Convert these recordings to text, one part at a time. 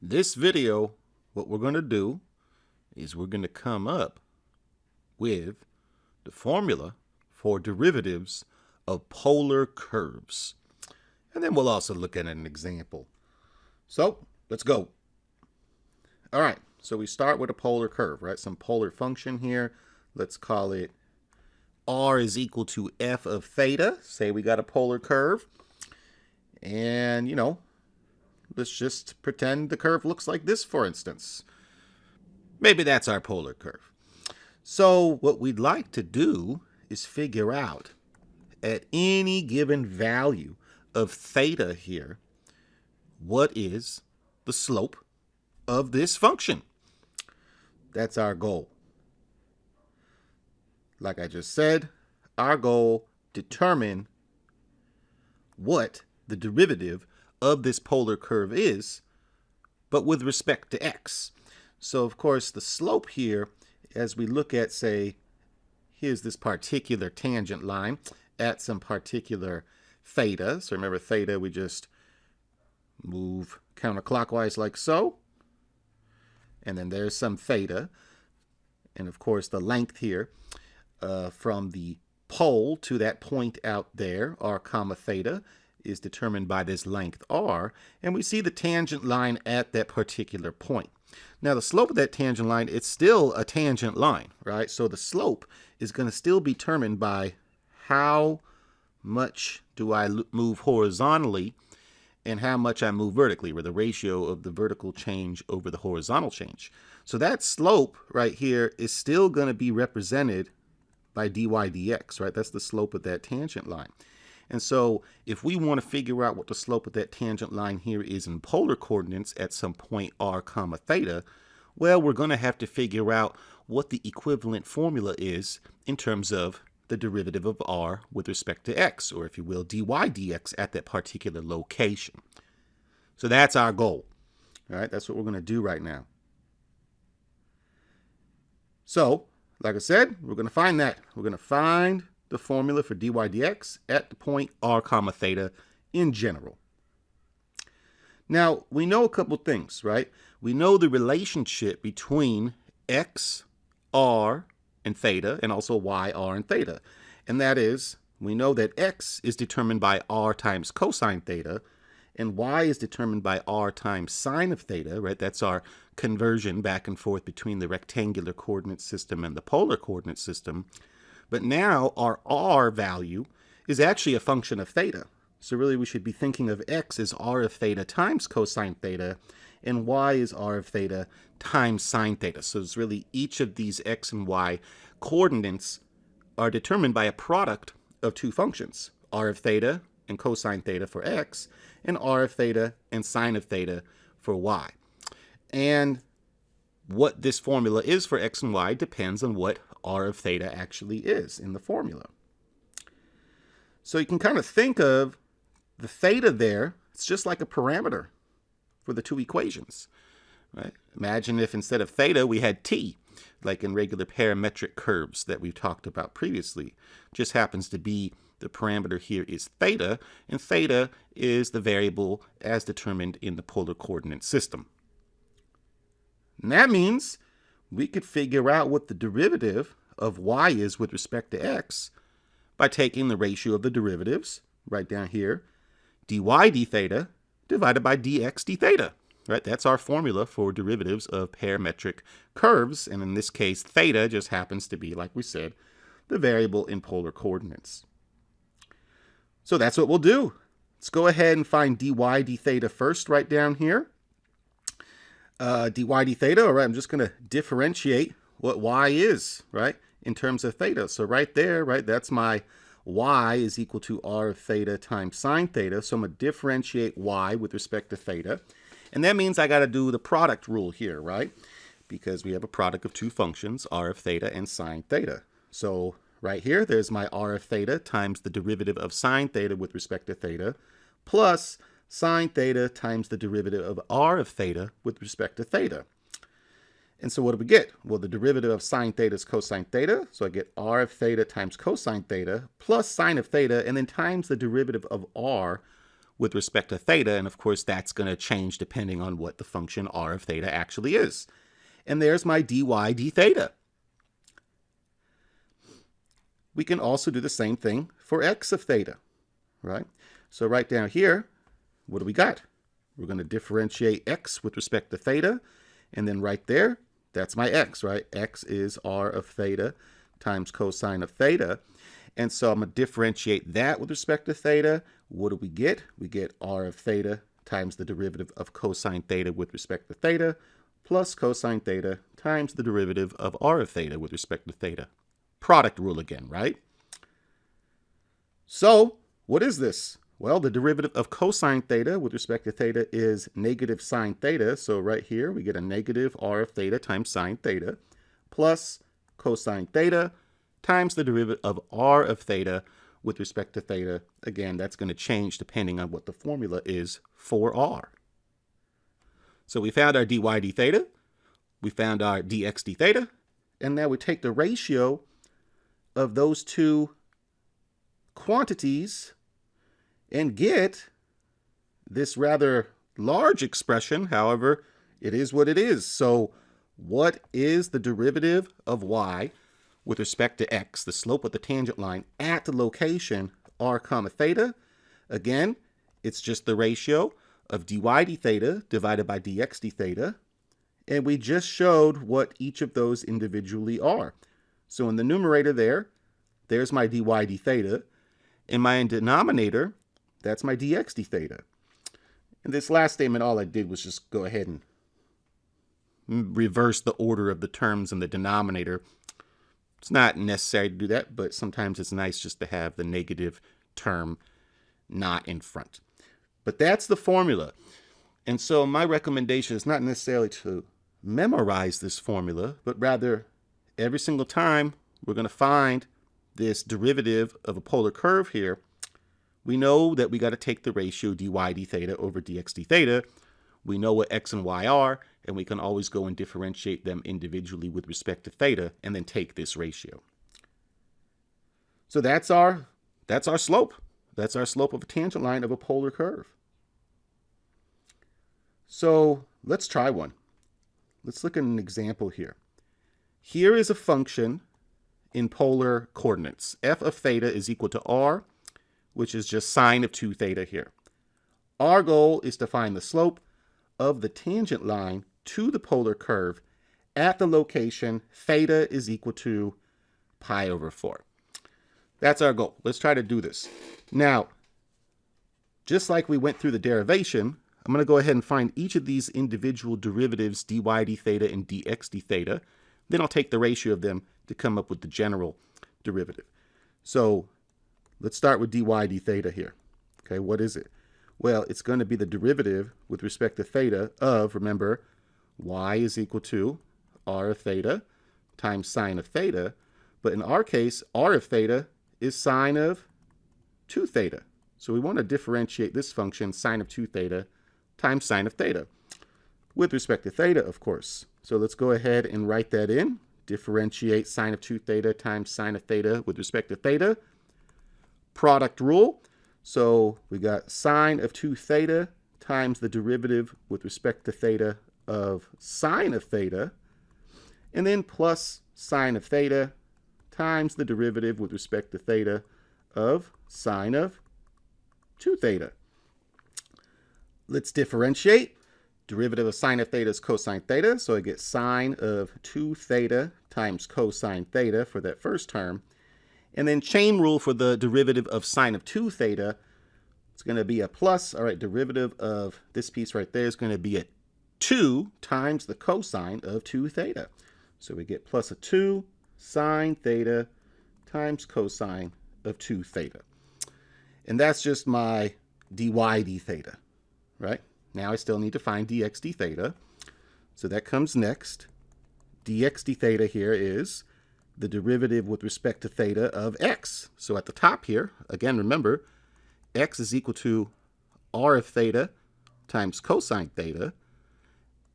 This video, what we're going to do is we're going to come up with the formula for derivatives of polar curves. And then we'll also look at an example. So let's go. All right, so we start with a polar curve, right? Some polar function here. Let's call it r is equal to f of theta. Say we got a polar curve. And, let's just pretend the curve looks like this, for instance. Maybe that's our polar curve. So what we'd like to do is figure out at any given value of theta here, what is the slope of this function? That's our goal. Like I just said, our goal, determine what the derivative of this polar curve is, but with respect to x. So of course the slope here, as we look at, say, here's this particular tangent line at some particular theta. So remember theta, we just move counterclockwise like so. And then there's some theta. And of course the length here from the pole to that point out there, r comma theta, is determined by this length r, and we see the tangent line at that particular point. Now the slope of that tangent line, it's still a tangent line, right? So the slope is going to still be determined by how much do I move horizontally and how much I move vertically, or the ratio of the vertical change over the horizontal change. So that slope right here is still going to be represented by dy dx, right? That's the slope of that tangent line. And so if we want to figure out what the slope of that tangent line here is in polar coordinates at some point r comma theta, well, we're going to have to figure out what the equivalent formula is in terms of the derivative of r with respect to x, or if you will, dy dx at that particular location. So that's our goal. All right, that's what we're going to do right now. So, like I said, we're going to find that. We're going to find the formula for dy dx at the point r comma theta in general. Now, we know a couple things, right? We know the relationship between x, r, and theta, and also y, r, and theta. And that is, we know that x is determined by r times cosine theta, and y is determined by r times sine of theta, right? That's our conversion back and forth between the rectangular coordinate system and the polar coordinate system. But now our r value is actually a function of theta. So really we should be thinking of x as r of theta times cosine theta, and y is r of theta times sine theta. So it's really each of these x and y coordinates are determined by a product of two functions, r of theta and cosine theta for x, and r of theta and sine of theta for y. And what this formula is for x and y depends on what r of theta actually is in the formula. So you can kind of think of the theta there, it's just like a parameter for the two equations, right? Imagine if instead of theta we had t, like in regular parametric curves that we've talked about previously. Just happens to be the parameter here is theta, and theta is the variable as determined in the polar coordinate system. And that means we could figure out what the derivative of y is with respect to x by taking the ratio of the derivatives, right down here, dy d theta divided by dx d theta. Right? That's our formula for derivatives of parametric curves, and in this case, theta just happens to be, like we said, the variable in polar coordinates. So that's what we'll do. Let's go ahead and find dy d theta first, right down here. Dy d theta, all right, I'm just going to differentiate what y is, right, in terms of theta. So right there, right, that's my y is equal to r of theta times sine theta. So I'm going to differentiate y with respect to theta. And that means I got to do the product rule here, right? Because we have a product of two functions, r of theta and sine theta. So right here, there's my r of theta times the derivative of sine theta with respect to theta, plus sine theta times the derivative of r of theta with respect to theta. And so what do we get? Well, the derivative of sine theta is cosine theta. So I get r of theta times cosine theta plus sine of theta, and then times the derivative of r with respect to theta. And of course, that's going to change depending on what the function r of theta actually is. And there's my dy d theta. We can also do the same thing for x of theta, right? So right down here, what do we got? We're going to differentiate x with respect to theta. And then right there, that's my x, right? X is r of theta times cosine of theta. And so I'm going to differentiate that with respect to theta. What do we get? We get r of theta times the derivative of cosine theta with respect to theta plus cosine theta times the derivative of r of theta with respect to theta. Product rule again, right? So what is this? Well, the derivative of cosine theta with respect to theta is negative sine theta. So right here, we get a negative r of theta times sine theta plus cosine theta times the derivative of r of theta with respect to theta. Again, that's going to change depending on what the formula is for r. So we found our dy d theta, we found our dx d theta, and now we take the ratio of those two quantities and get this rather large expression. However, it is what it is. So what is the derivative of y with respect to x, the slope of the tangent line at the location r comma theta? Again, it's just the ratio of dy d theta divided by dx d theta. And we just showed what each of those individually are. So in the numerator there's my dy d theta. In my denominator, that's my dx d theta. In this last statement, all I did was just go ahead and reverse the order of the terms in the denominator. It's not necessary to do that, but sometimes it's nice just to have the negative term not in front. But that's the formula. And so my recommendation is not necessarily to memorize this formula, but rather every single time we're going to find this derivative of a polar curve here, we know that we got to take the ratio dy d theta over dx d theta. We know what x and y are, and we can always go and differentiate them individually with respect to theta and then take this ratio. So that's our slope. That's our slope of a tangent line of a polar curve. So let's try one. Let's look at an example here. Here is a function in polar coordinates. F of theta is equal to r, which is just sine of 2 theta here. Our goal is to find the slope of the tangent line to the polar curve at the location theta is equal to pi over 4. That's our goal. Let's try to do this. Now, just like we went through the derivation, I'm going to go ahead and find each of these individual derivatives, dy d theta and dx d theta. Then I'll take the ratio of them to come up with the general derivative. So let's start with dy d theta here. Okay, what is it? Well, it's going to be the derivative with respect to theta of, remember, y is equal to r of theta times sine of theta. But in our case, r of theta is sine of 2 theta. So we want to differentiate this function, sine of 2 theta times sine of theta, with respect to theta, of course. So let's go ahead and write that in. Differentiate sine of 2 theta times sine of theta with respect to theta. Product rule. So we got sine of 2 theta times the derivative with respect to theta of sine of theta, and then plus sine of theta times the derivative with respect to theta of sine of 2 theta. Let's differentiate. Derivative of sine of theta is cosine theta, so I get sine of 2 theta times cosine theta for that first term. And then chain rule for the derivative of sine of 2 theta, it's going to be a plus. All right, derivative of this piece right there is going to be a 2 times the cosine of 2 theta. So we get plus a 2 sine theta times cosine of 2 theta. And that's just my dy d theta, right? Now I still need to find dx d theta. So that comes next. Dx d theta here is the derivative with respect to theta of x. So at the top here, again, remember, x is equal to r of theta times cosine theta.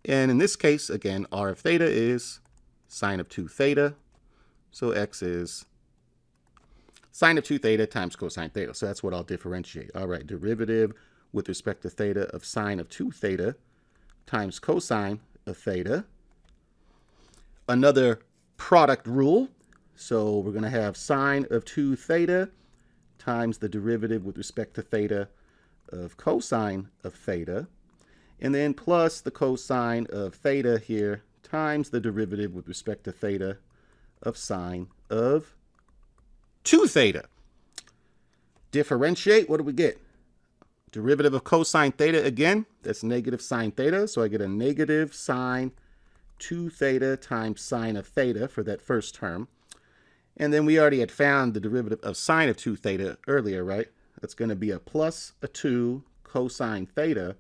And in this case, again, r of theta is sine of 2 theta. So x is sine of 2 theta times cosine theta. So that's what I'll differentiate. All right, derivative with respect to theta of sine of 2 theta times cosine of theta. Another product rule. So we're going to have sine of 2 theta times the derivative with respect to theta of cosine of theta. And then plus the cosine of theta here times the derivative with respect to theta of sine of 2 theta. Differentiate, what do we get? Derivative of cosine theta again, that's negative sine theta. So I get a negative sine 2 theta times sine of theta for that first term. And then we already had found the derivative of sine of 2 theta earlier, right? That's going to be a plus a 2 cosine theta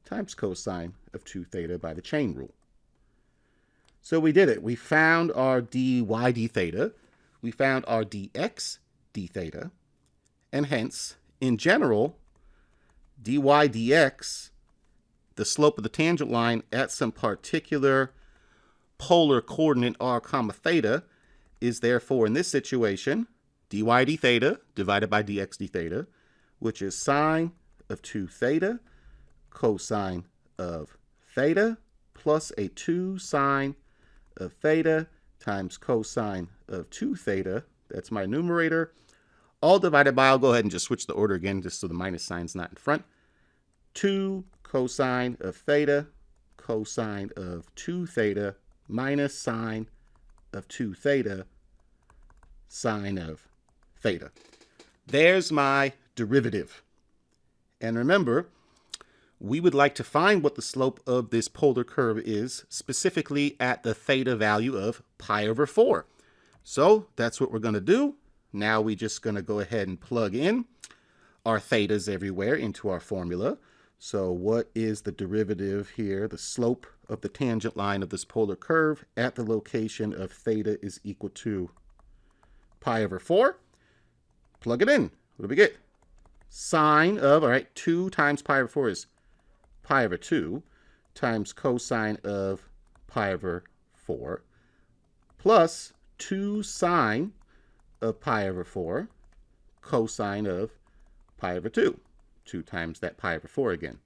times cosine of 2 theta by the chain rule. So we did it. We found our dy d theta. We found our dx d theta. And hence, in general, dy dx, the slope of the tangent line at some particular polar coordinate r comma theta, is therefore in this situation dy d theta divided by dx d theta, which is sine of 2 theta cosine of theta plus a 2 sine of theta times cosine of 2 theta. That's my numerator. All divided by, I'll go ahead and just switch the order again just so the minus sign's not in front. 2 cosine of theta cosine of 2 theta minus sine of 2 theta sine of theta. There's my derivative. And remember, we would like to find what the slope of this polar curve is, specifically at the theta value of pi over 4. So that's what we're going to do. Now we're just going to go ahead and plug in our thetas everywhere into our formula. So what is the derivative here? The slope of the tangent line of this polar curve at the location of theta is equal to pi over 4. Plug it in. What do we get? Sine of, all right, 2 times pi over 4 is pi over 2 times cosine of pi over 4 plus 2 sine of pi over 4 cosine of pi over 2. 2 times that pi over 4 again.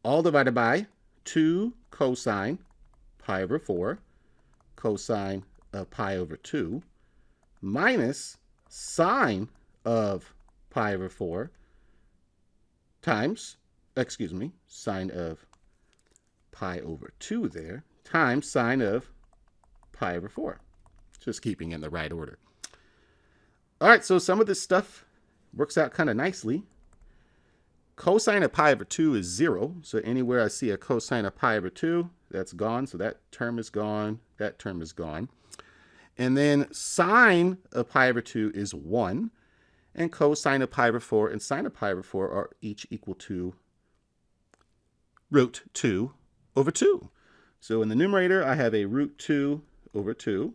All divided by 2 cosine pi over 4 cosine of pi over 2 minus sine of pi over 4 times, sine of pi over 2 there, times sine of pi over 4. Just keeping in the right order. All right, so some of this stuff works out kind of nicely. Cosine of pi over 2 is 0. So anywhere I see a cosine of pi over 2, that's gone. So that term is gone. That term is gone. And then sine of pi over 2 is 1. And cosine of pi over 4 and sine of pi over 4 are each equal to root 2 over 2. So in the numerator, I have a root 2 over 2.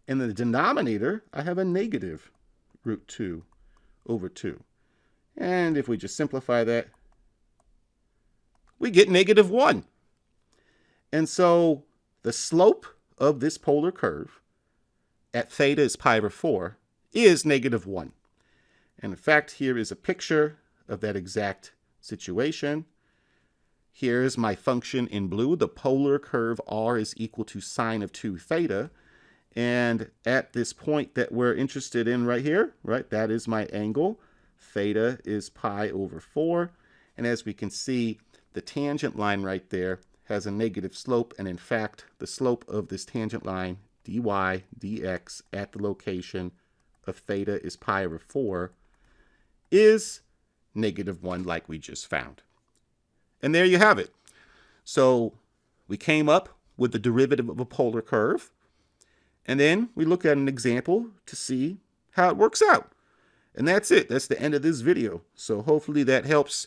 In the denominator, I have a negative root 2 over 2. And if we just simplify that, we get negative 1. And so the slope of this polar curve at theta is pi over 4 is negative 1. And in fact, here is a picture of that exact situation. Here's my function in blue. The polar curve r is equal to sine of 2 theta. And at this point that we're interested in right here, right, that is my angle. Theta is pi over 4. And as we can see, the tangent line right there has a negative slope. And in fact, the slope of this tangent line, dy dx, at the location of theta is pi over 4, is negative 1 like we just found. And there you have it. So we came up with the derivative of a polar curve. And then we look at an example to see how it works out. And that's it. That's the end of this video. So hopefully that helps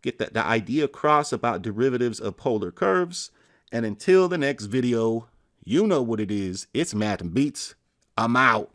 get the idea across about derivatives of polar curves. And until the next video, you know what it is. It's Math and Beats. I'm out.